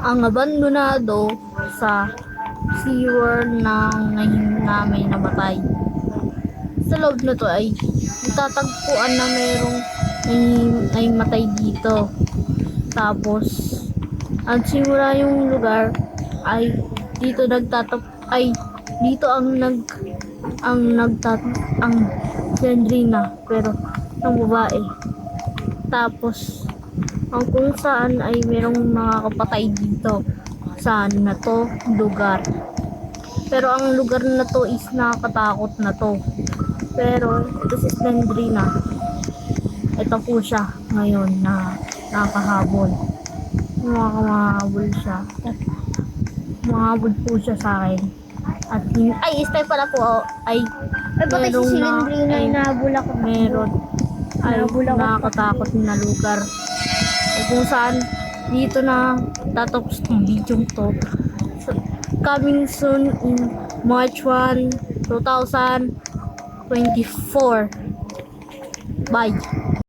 ang abandonado sa SeaWorld na may namatay. Sa loob na to ay natatagpuan na mayroong ay matay dito. Tapos ang simula yung lugar ay dito dito ang Sandrina pero ng babae. Tapos ang kung saan ay merong mga kapatay dito sa na to lugar. Pero ang lugar na to is nakakatakot na to. Pero ito si Slendrina. Ito po siya ngayon na nakahabol. Makahabol siya. Mahabol po siya sa akin. At ay, stay pala po ay Pati si merong Silendrina ay nahabol ako. meron ay Nahabol ako. nakakatakot na lugar. Kung saan dito na tatapos ng video to. So, coming soon in March 1, 2024. Bye.